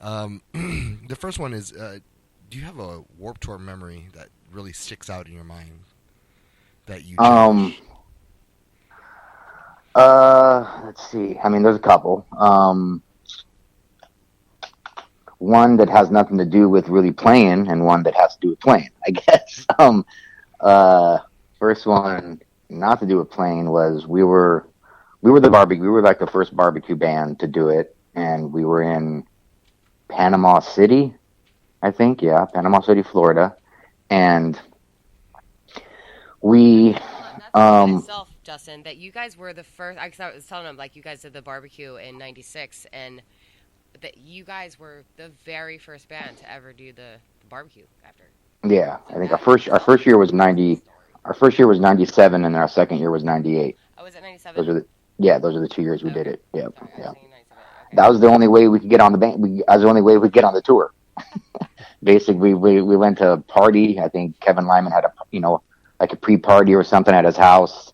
The first one is, do you have a Warp Tour memory that really sticks out in your mind that you Um, cherish? let's see. I mean, there's a couple. One that has nothing to do with really playing, and one that has to do with playing, I guess. Uh, First one, not to do with playing, was we were the barbecue. We were like the first barbecue band to do it, and we were in Panama City, I think. Yeah, Panama City, Florida, and we That's funny in um itself, Justin, that you guys were the first. I was telling him, like, you guys did the barbecue in '96, and that you guys were the very first band to ever do the barbecue after. yeah, So I think that in our itself first is year an was amazing 90. story. Our first year was 97, and our second year was 98. Oh, was it Those '97? are the yeah, those are the 2 years we did Okay. it. Yep, Okay, I yeah. was thinking '97. Okay. That was the only way we could get on the band. That was the only way we could get on the tour. Basically, we went to a party. I think Kevin Lyman had a like a pre-party or something at his house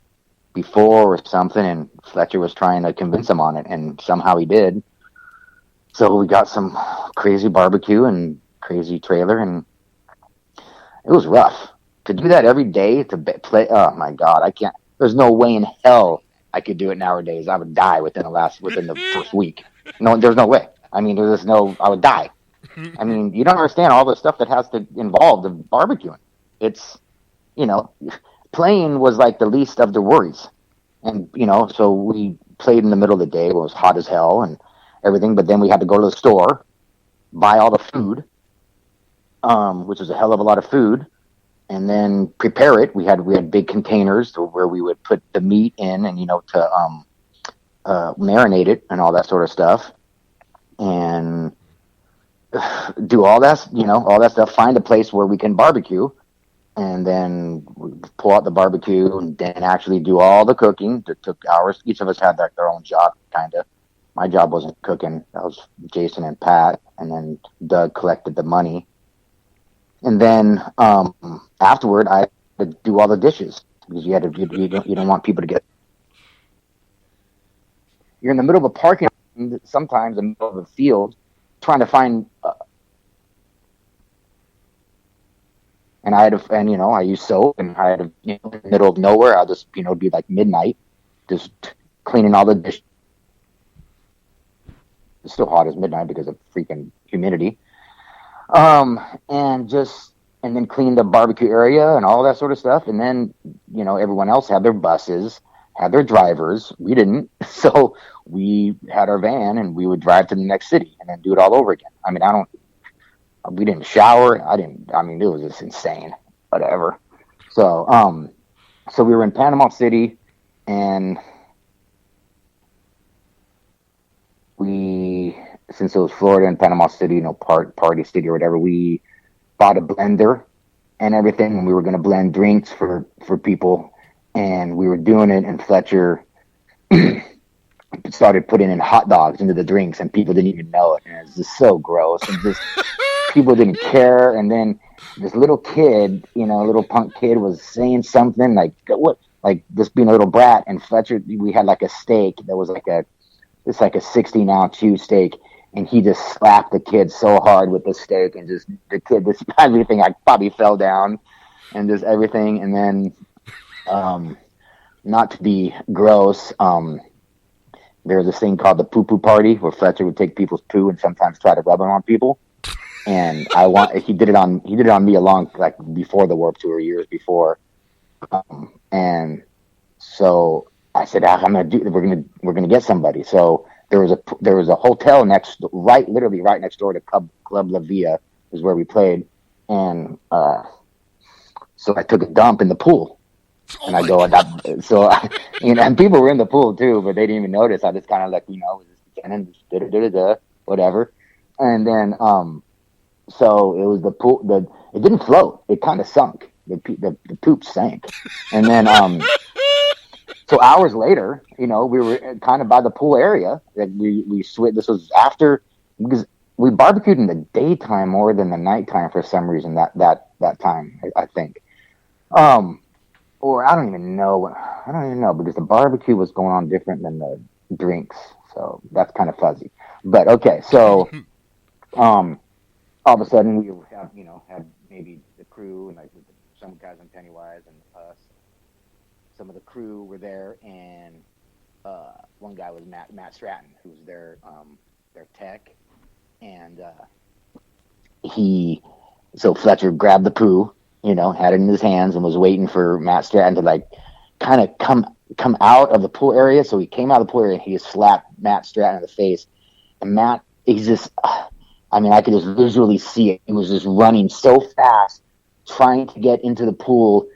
before or something, and Fletcher was trying to convince him on it, and somehow he did. So we got some crazy barbecue and crazy trailer, and it was rough to do that every day to play. Oh my god, I can't. There's no way in I couldn't hell either. I could do it nowadays. I would die within the first week. No, there's no way. I mean, there's no. I would die. I mean, you don't understand all the stuff that has to involve the barbecuing. It's you know, playing was like the least of the worries, and so we played in the middle of the day. It was hot as hell and everything, but then we had to go to the store, buy all the food, which was a hell of a lot of food, and then prepare it. We had big containers where we would put the meat in, and to marinate it and all that sort of stuff, and do all that stuff. Find a place where we can barbecue, and then we pull out the barbecue, and then actually do all the cooking. That took hours. Each of us had their own job, kind of. My job wasn't cooking. That was Jason and Pat, and then Doug collected the money, and then afterward, I had to do all the dishes because you don't want people to get. You're in the middle of a parking, sometimes in the middle of a field, trying to find. And I had to, and I used soap, and I had to, in the middle of nowhere, I'll just, be like midnight, just cleaning all the dishes. It's still hot as midnight because of freaking humidity. Um, and just and then clean the barbecue area and all that sort of stuff. And then everyone else had their buses, had their drivers. We didn't, so we had our van and we would drive to the next city and then do it all over again. I mean, I don't. We didn't shower. I didn't. I mean, it was just insane. Whatever. So so we were in Panama City, and we since it was Florida and Panama City, party city or whatever, we bought a blender and everything, and we were going to blend drinks for people, and we were doing it, and Fletcher started putting in hot dogs into the drinks, and people didn't even know it, and it was just so gross, and just people didn't care, and then this little kid, little punk kid, was saying something like what, like just being a little brat, and Fletcher, we had like a steak that was like a 16-ounce huge steak, and he just slapped the kid so hard with the steak, and just the kid, just everything, I probably fell down, and just everything, and then um, not to be gross, there was this thing called the poo poo party where Fletcher would take people's poo and sometimes try to rub them on people. And he did it on me along like before the Warp Tour, years before, and so I said, "Ah, we're gonna get somebody." So there was a hotel literally right next door to Club La Via is where we played, and so I took a dump in the pool, Oh and I my go, god! and people were in the pool too, but they didn't even notice. I just kind of like was just pretending, just whatever, and then so it was the pool. It didn't float. It kind of sunk. The poop sank, and then so hours later, we were kind of by the pool area. That we switched. This was after because we barbecued in the daytime more than the nighttime for some reason. That time, I think. Um, or I don't even know. I don't even know because the barbecue was going on different than the drinks. So that's kind of fuzzy. But okay, so Um, all of a sudden we have had maybe the crew and like some guys on Pennywise and us. Some of the crew were there, and one guy was Matt Stratton, who's their tech, and he so Fletcher grabbed the poo, had it in his hands and was waiting for Matt Stratton to like kind of come out of the pool area. So he came out of the pool area and he just slapped Matt Stratton in the face. And Matt, he's just, I mean, I could just visually see it. He was just running so fast, trying to get into the pool,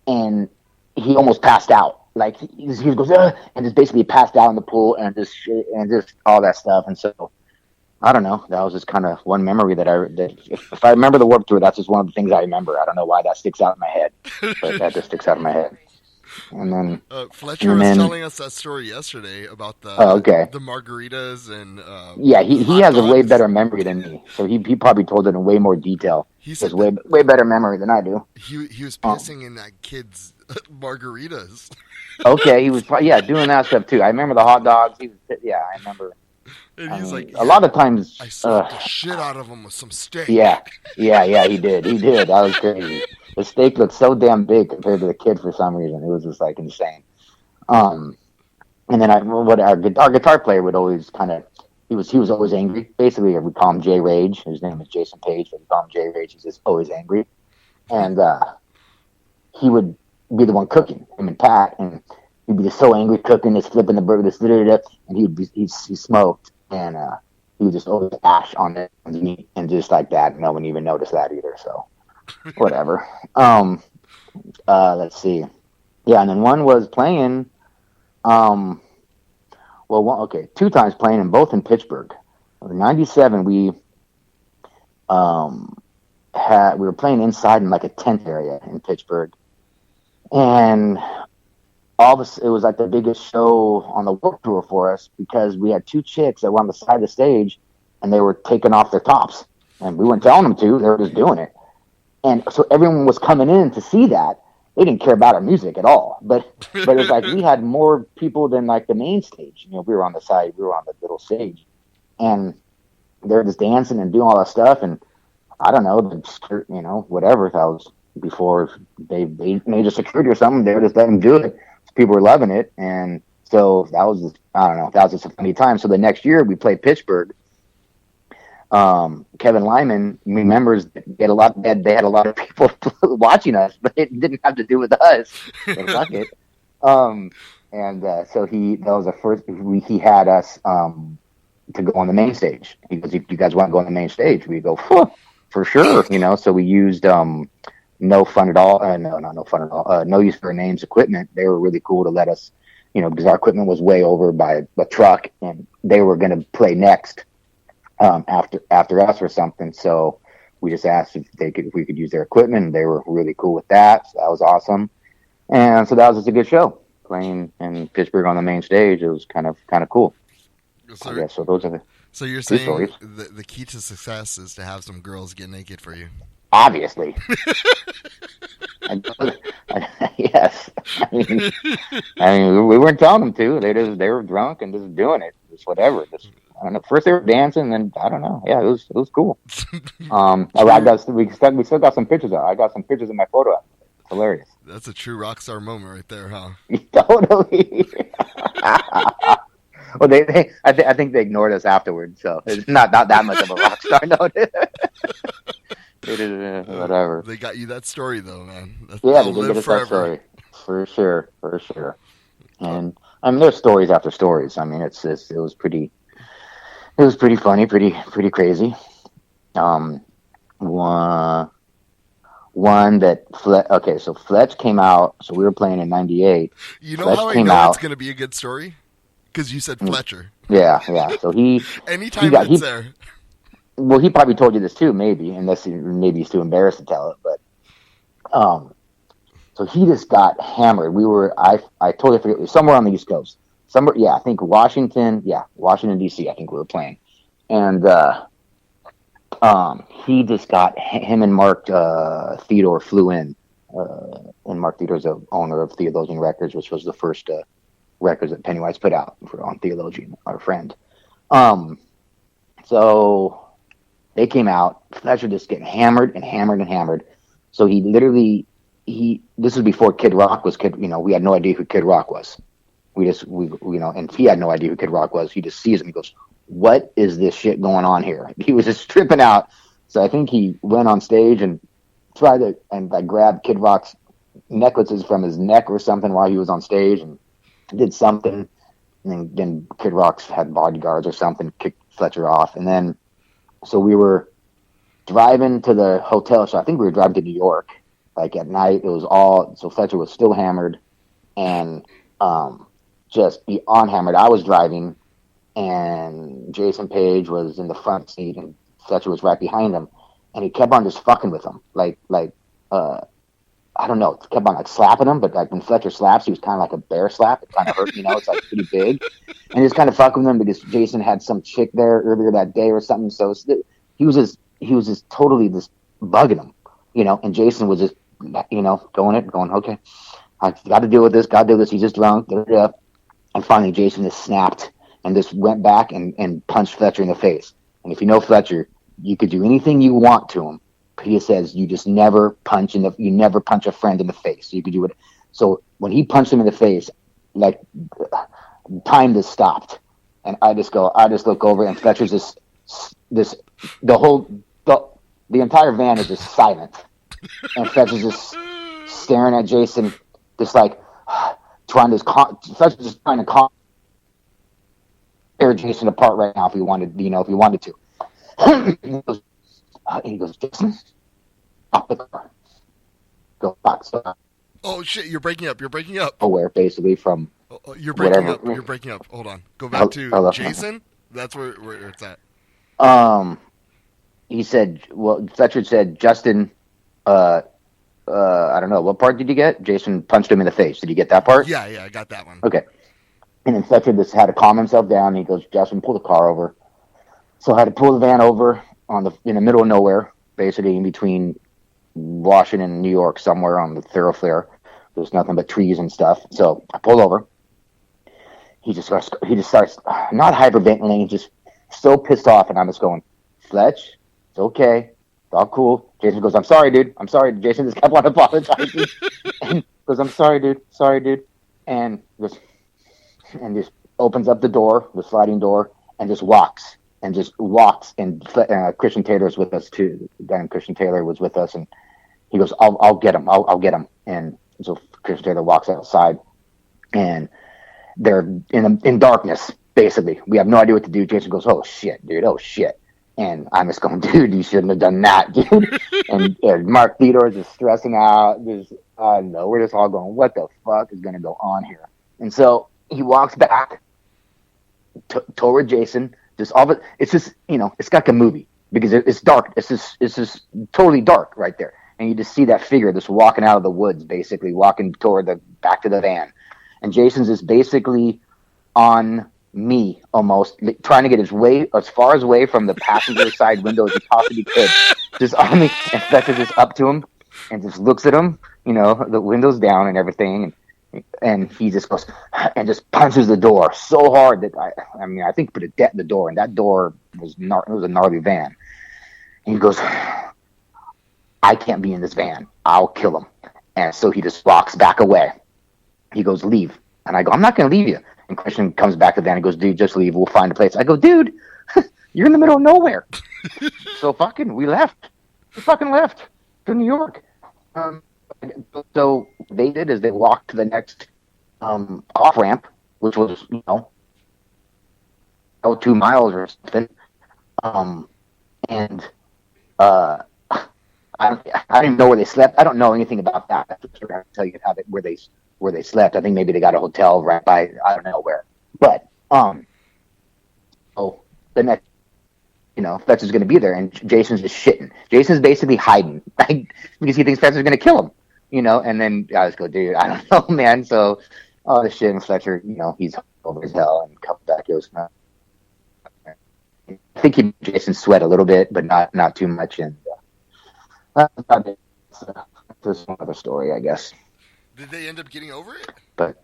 and he almost passed out. Like he goes, and just basically passed out in the pool and just all that stuff. And so I don't know. That was just kind of one memory that if I remember the Warped Tour, that's just one of the things I remember. I don't know why that sticks out in my head, but that just sticks out in my head. And then Fletcher was telling us that story yesterday about the the margaritas and yeah, he has a way better memory than me, so he probably told it in way more detail. He has way better memory than I do. He was pissing in that kid's margaritas. Okay, he was doing that stuff too. I remember the hot dogs. I remember. And he's like, a lot of times I slapped the shit out of him with some steak. Yeah, he did. That was crazy. The steak looked so damn big compared to the kid for some reason. It was just like insane. And then our guitar player would always he was always angry. Basically, we call him J Rage. His name is Jason Page, but we call him J Rage. He's just always angry, and he would be the one cooking, him and Pat, and he'd be just so angry cooking, just flipping the burger, and he smoked, and he would just always ash on it and just like that. No one even noticed that either. So whatever. Let's see. Yeah, and then one was playing. Two times playing, and both in Pittsburgh. In '97, we were playing inside in like a tent area in Pittsburgh, and it was like the biggest show on the Warped Tour for us because we had two chicks that were on the side of the stage, and they were taking off their tops, and we weren't telling them to; they were just doing it, and so everyone was coming in to see that. They didn't care about our music at all, but it was like we had more people than like the main stage. We were on the side, we were on the little stage, and they're just dancing and doing all that stuff. And I don't know, whatever. That was before they made a security or something. They were just letting them do it. People were loving it, and so that was just a funny time. So the next year we played Pittsburgh. Kevin Lyman remembers they had a lot of people watching us, but it didn't have to do with us. So fuck it. So that was the first he had us to go on the main stage. He goes, "You guys want to go on the main stage?" We go, for sure. So we used No Fun at All. No, not No Fun at All. No Use for Names equipment. They were really cool to let us, because our equipment was way over by a truck, and they were going to play next. After us or something, so we just asked if we could use their equipment, and they were really cool with that. So that was awesome, and so that was just a good show. Playing in Pittsburgh on the main stage, it was kind of cool. So, so those are the. So you're saying the key to success is to have some girls get naked for you? Obviously. Yes. I mean, we weren't telling them to. They were drunk and just doing it. Just whatever. I don't know. First they were dancing, then I don't know. Yeah, it was cool. We still got some pictures. I got some pictures of my photo. It's hilarious. That's a true rock star moment right there, huh? Totally. Well, I think they ignored us afterwards, so it's not that much of a rock star note. Whatever. They got you that story though, man. They did get us that story for sure. And I mean, there's stories after stories. I mean, it was pretty funny, pretty crazy. One that so Fletch came out. So we were playing in '98. You know Fletch how I know it's going to be a good story? Because you said Fletcher. Yeah. So anytime it's there. Well, he probably told you this too, maybe, unless maybe he's too embarrassed to tell it. But so he just got hammered. I totally forget. It was somewhere on the East Coast. I think Washington D.C. I think we were playing, and he just got him and Mark Theodore flew in, and Mark Theodore's the owner of Theologian Records, which was the first records that Pennywise put out on Theologian, our friend. So They came out. Fletcher just getting hammered and hammered and hammered. So he literally, this was before Kid Rock was Kid. You know, we had no idea who Kid Rock was. We and he had no idea who Kid Rock was. He just sees him. He goes, "What is this shit going on here?" He was just tripping out. So I think he went on stage and tried to grab Kid Rock's necklaces from his neck or something while he was on stage and did something. And then Kid Rock's had bodyguards or something, kicked Fletcher off. And then, so we were driving to the hotel. So I think we were driving to New York. Like at night, it was so Fletcher was still hammered and just beyond hammered. I was driving and Jason Page was in the front seat and Fletcher was right behind him. And he kept on just fucking with him. I don't know, kept on like slapping him, but like when Fletcher slaps, he was kind of like a bear slap. It kind of hurt, it's like pretty big. And he's kind of fucking with him because Jason had some chick there earlier that day or something. So he was just totally just bugging him, and Jason was just, going, okay, I got to deal with this, he's just drunk. And finally Jason just snapped and just went back and punched Fletcher in the face. And if you know Fletcher, you could do anything you want to him. He says you just never punch a friend in the face. You could do it. So when he punched him in the face, like time just stopped, and I just look over, and Fletcher's the entire van is just silent, and Fletcher's just staring at Jason, just like Fletcher's just trying to tear Jason apart right now if he wanted to. He goes, Jason, stop the car. Go back. So, oh shit! You're breaking up. Nowhere, basically from. You're breaking whatever. up. You're breaking up. Hold on. Go back to Jason. That's where it's at. He said. Well, Fletcher said, Justin. I don't know. What part did you get? Jason punched him in the face. Did you get that part? Yeah, I got that one. Okay. And then Fletcher just had to calm himself down. He goes, Justin, pull the car over. So I had to pull the van over in the middle of nowhere, basically in between Washington and New York, somewhere on the thoroughfare. There's nothing but trees and stuff. So I pulled over. He just starts not hyperventilating, just so pissed off, and I'm just going, Fletch, it's okay, it's all cool. Jason goes, I'm sorry, dude. Jason just kept on apologizing, and goes, I'm sorry, dude, and just opens up the door, the sliding door, and just walks. And Christian Taylor's with us too. Then Christian Taylor was with us, and he goes, "I'll get him. I'll get him." And so Christian Taylor walks outside, and they're in darkness. Basically, we have no idea what to do. Jason goes, "Oh shit, dude! Oh shit!" And I'm just going, "Dude, you shouldn't have done that, dude." and Mark Theodore's just stressing out. We're just all going, "What the fuck is going to go on here?" And so he walks back toward Jason. Just all of it. It's just, it's like a movie because it's dark. It's just totally dark right there, and you just see that figure just walking out of the woods, basically walking toward back to the van, and Jason's just basically on me almost, trying to get as far away from the passenger side window as he possibly could, just on me. And Fletcher just up to him and just looks at him, the windows down and everything, and he just goes and just punches the door so hard that I think put a dent in the door, and that door was a gnarly van. And he goes, I can't be in this van. I'll kill him. And so he just walks back away. He goes, leave. And I go, I'm not going to leave you. And Christian comes back to the van and goes, dude, just leave. We'll find a place. I go, dude, you're in the middle of nowhere. So we left. We fucking left to New York. So they did is they walked to the next off ramp, which was 2 miles or something. And I don't even know where they slept. I don't know anything about that. I have to tell you where they slept. I think maybe they got a hotel right by, I don't know where. But so the next, Fletcher's going to be there, and Jason's just shitting. Jason's basically hiding because he thinks Fletcher's going to kill him. And then I just go, dude, I don't know, man. So all this shit, and Fletcher, he's over as hell, and comes back, goes, I think he made Jason sweat a little bit, but not too much. And that's about it. There's one other story, I guess. Did they end up getting over it? But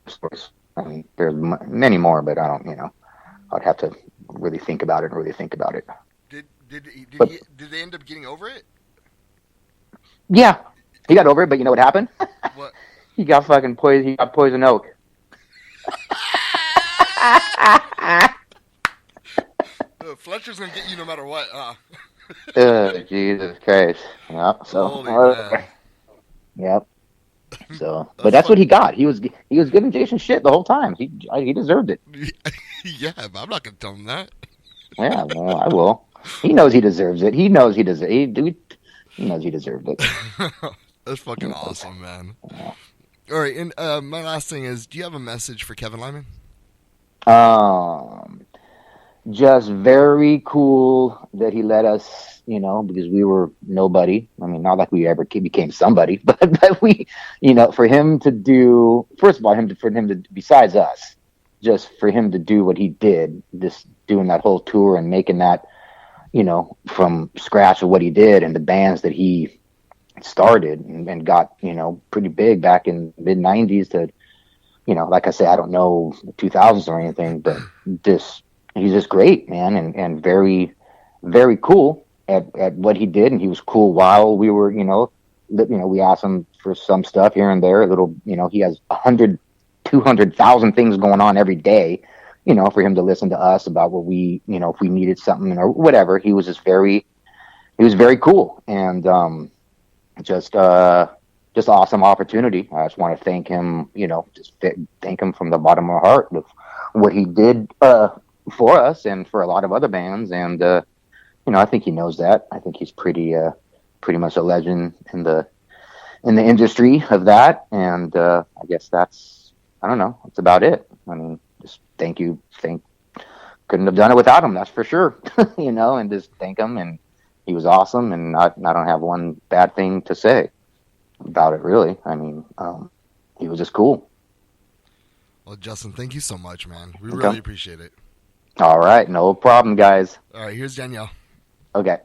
stories, I mean, there's many more, but I don't, I'd have to really think about it. But did they end up getting over it? yeah, he got over it. But you know what happened? What? He got fucking poison. He got poison oak. Fletcher's gonna get you no matter what. Jesus Christ. Yep. So. Holy man. Yep. So, but That's that's fun. what he got. He was giving Jason shit the whole time. He deserved it. Yeah, but I'm not gonna tell him that. Yeah, well, I will. He knows he deserves it. He knows he deserves. He knows he deserved it. That's fucking awesome, man. Yeah. All right, and my last thing is, do you have a message for Kevin Lyman? Just very cool that he let us, because we were nobody. I mean, not like we ever became somebody, but we, for him to do, first of all, for him to, besides us, just for him to do what he did, this doing that whole tour and making that, from scratch of what he did and the bands that he started and got, pretty big back in mid 90s to, like I say, I don't know the 2000s or anything, but he's just great, man. And very, very cool at what he did. And he was cool while we were, we asked him for some stuff here and there, a little, he has 200,000 things going on every day, for him to listen to us about what we, if we needed something or whatever. He was very cool. And, just awesome opportunity. I just want to thank him, thank him from the bottom of my heart with what he did for us and for a lot of other bands. And I think he knows that. I think he's pretty much a legend in the industry of that. And I guess that's about it. I mean, just couldn't have done it without him, that's for sure. And just thank him. And he was awesome, and I don't have one bad thing to say about it, really. I mean, he was just cool. Well, Justin, thank you so much, man. We really appreciate it. All right, no problem, guys. All right, here's Danielle. Okay.